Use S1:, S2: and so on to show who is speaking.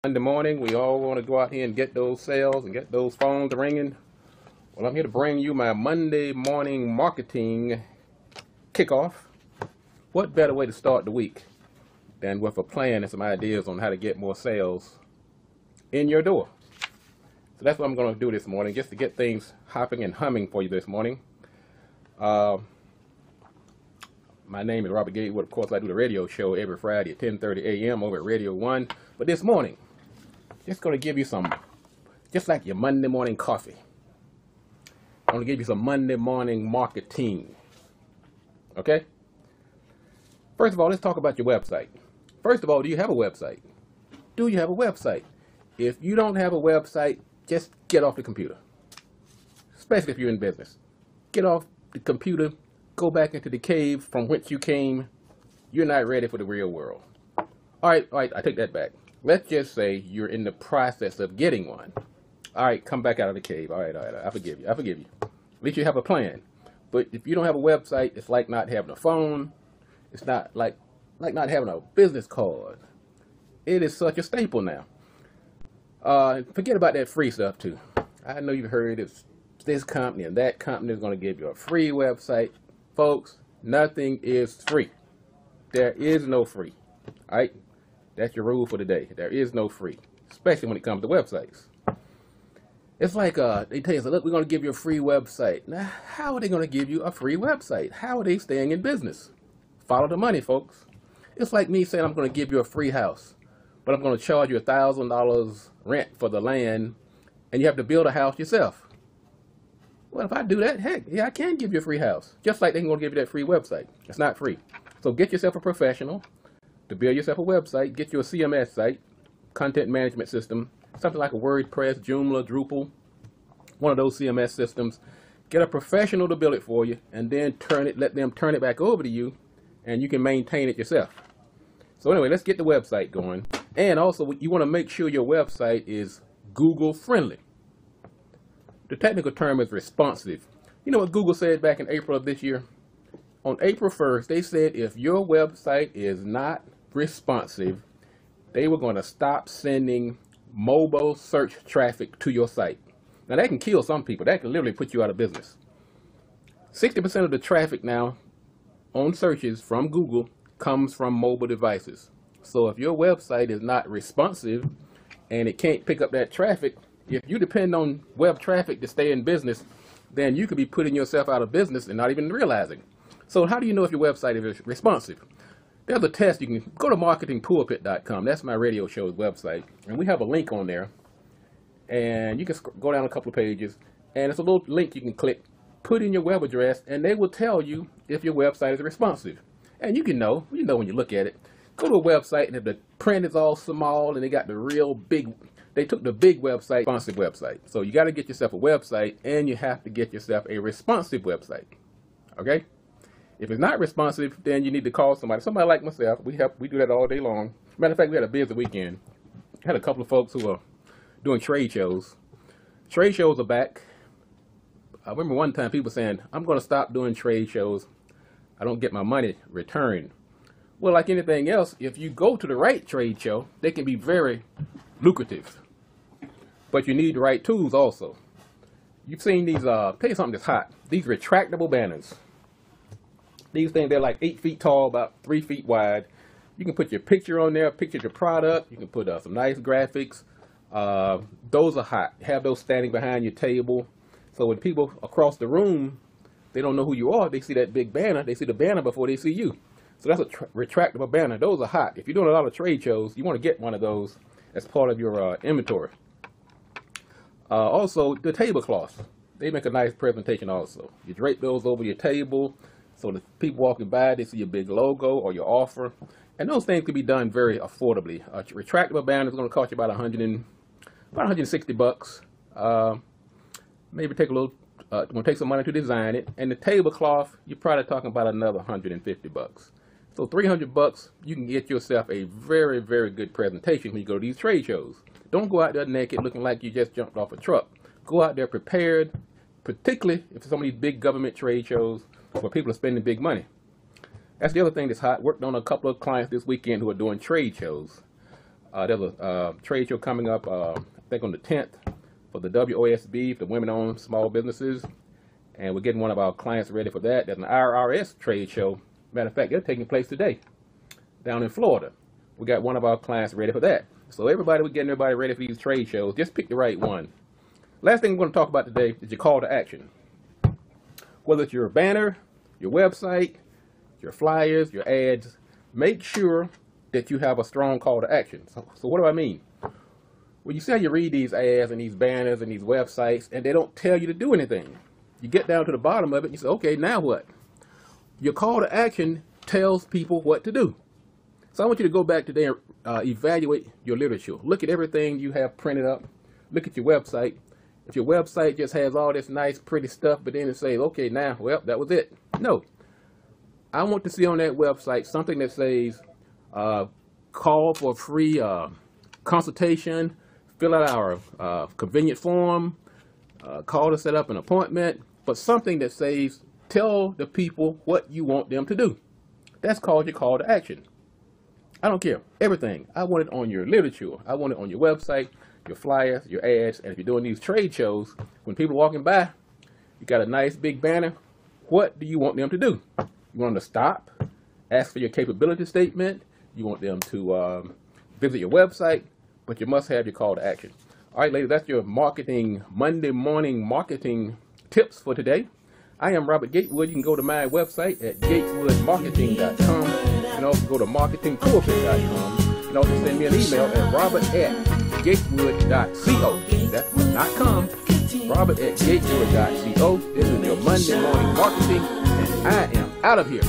S1: Monday morning, we all want to go out here and get those sales and get those phones ringing. Well, I'm here to bring you my Monday morning marketing kickoff. What better way to start the week than with a plan and some ideas on how to get more sales in your door? So that's what I'm going to do this morning, just to get things hopping and humming for you this morning. My name is Robert Gatewood. Of course, I do the radio show every Friday at 10:30 a.m. over at Radio 1. But this morning, just going to give you some, just like your Monday morning coffee. I'm going to give you some Monday morning marketing. Okay? First of all, let's talk about your website. First of all, do you have a website? Do you have a website? If you don't have a website, just get off the computer. Especially if you're in business. Get off the computer. Go back into the cave from which you came. You're not ready for the real world. All right, I take that back. Let's just say you're in the process of getting one. All right, come back out of the cave. All right, I forgive you. At least you have a plan. But if you don't have a website, it's like not having a phone. It's not like not having a business card. It is such a staple now. Forget about that free stuff too. I know you've heard it's this company and that company is going to give you a free website. Folks, nothing is free. There is no free. All right? That's your rule for the day. There is no free, especially when it comes to websites. It's like they tell you, look, we're going to give you a free website. Now, how are they going to give you a free website? How are they staying in business? Follow the money, folks. It's like me saying I'm going to give you a free house, but I'm going to charge you $1,000 rent for the land, and you have to build a house yourself. Well, if I do that, heck, yeah, I can give you a free house. Just like they're going to give you that free website. It's not free. So get yourself a professional to build yourself a website. Get you a CMS site, content management system, something like a WordPress, Joomla, Drupal, one of those CMS systems. Get a professional to build it for you, and then let them turn it back over to you, and you can maintain it yourself. So anyway, let's get the website going. And also, you want to make sure your website is Google friendly. The technical term is responsive. You know what Google said back in April of this year? On April 1st, they said if your website is not responsive, they were going to stop sending mobile search traffic to your site. Now, that can kill some people. That can literally put you out of business. 60% of the traffic now on searches from Google comes from mobile devices. So if your website is not responsive and it can't pick up that traffic, if you depend on web traffic to stay in business, then you could be putting yourself out of business and not even realizing. So how do you know if your website is responsive? There's a test. You can go to marketingpulpit.com. That's my radio show's website. And we have a link on there. And you can go down a couple of pages. And it's a little link you can click, put in your web address, and they will tell you if your website is responsive. And you can know, when you look at it. Go to a website, and if the print is all small and they got the real big, they took the big website, responsive website. So you got to get yourself a website, and you have to get yourself a responsive website. Okay? If it's not responsive, then you need to call somebody. Somebody like myself. We do that all day long. Matter of fact, we had a busy weekend. Had a couple of folks who are doing trade shows. Trade shows are back. I remember one time people saying, I'm going to stop doing trade shows. I don't get my money returned. Well, like anything else, if you go to the right trade show, they can be very lucrative. But you need the right tools also. You've seen these, tell you something that's hot. These retractable banners. These things, they're like 8 feet tall, about 3 feet wide. You can put your picture on there, picture your product. You can put some nice graphics. Those are hot. Have those standing behind your table. So when people across the room, they don't know who you are. They see that big banner. They see the banner before they see you. So that's a retractable banner. Those are hot. If you're doing a lot of trade shows, you want to get one of those as part of your inventory. Also, the tablecloths. They make a nice presentation also. You drape those over your table so the people walking by, they see your big logo or your offer. And those things can be done very affordably. A retractable banner is going to cost you about $160. Maybe take a little, it's going to take some money to design it. And the tablecloth, you're probably talking about another $150. So $300, you can get yourself a very, very good presentation when you go to these trade shows. Don't go out there naked looking like you just jumped off a truck. Go out there prepared, particularly if some of these big government trade shows where people are spending big money. That's the other thing that's hot. Worked on a couple of clients this weekend who are doing trade shows. There's a trade show coming up, I think on the 10th, for the WOSB, the women-owned small businesses. And we're getting one of our clients ready for that. There's an IRS trade show. Matter of fact, they're taking place today down in Florida. We got one of our clients ready for that. So everybody, we're getting everybody ready for these trade shows. Just pick the right one. Last thing we're going to talk about today is your call to action. Whether it's your banner, your website, your flyers, your ads, make sure that you have a strong call to action. So what do I mean? Well, you see how you read these ads and these banners and these websites, and they don't tell you to do anything. You get down to the bottom of it, and you say, okay, now what? Your call to action tells people what to do. So I want you to go back today and evaluate your literature. Look at everything you have printed up. Look at your website. If your website just has all this nice, pretty stuff, but then it says, okay, now, well, that was it. No. I want to see on that website something that says, call for a free consultation, fill out our convenient form, call to set up an appointment, but something that says, tell the people what you want them to do. That's called your call to action. I don't care. Everything. I want it on your literature. I want it on your website, your flyers, your ads. And if you're doing these trade shows, when people are walking by, you got a nice big banner. What do you want them to do? You want them to stop, ask for your capability statement. You want them to visit your website, but you must have your call to action. All right, ladies, that's your Monday morning marketing tips for today. I am Robert Gatewood. You can go to my website at gatewoodmarketing.com. You can also go to marketingpulpit.com. You can also send me an email at robert@gatewood.co. That's not com. robert@gatewood.co. This is your Monday morning marketing, and I am out of here.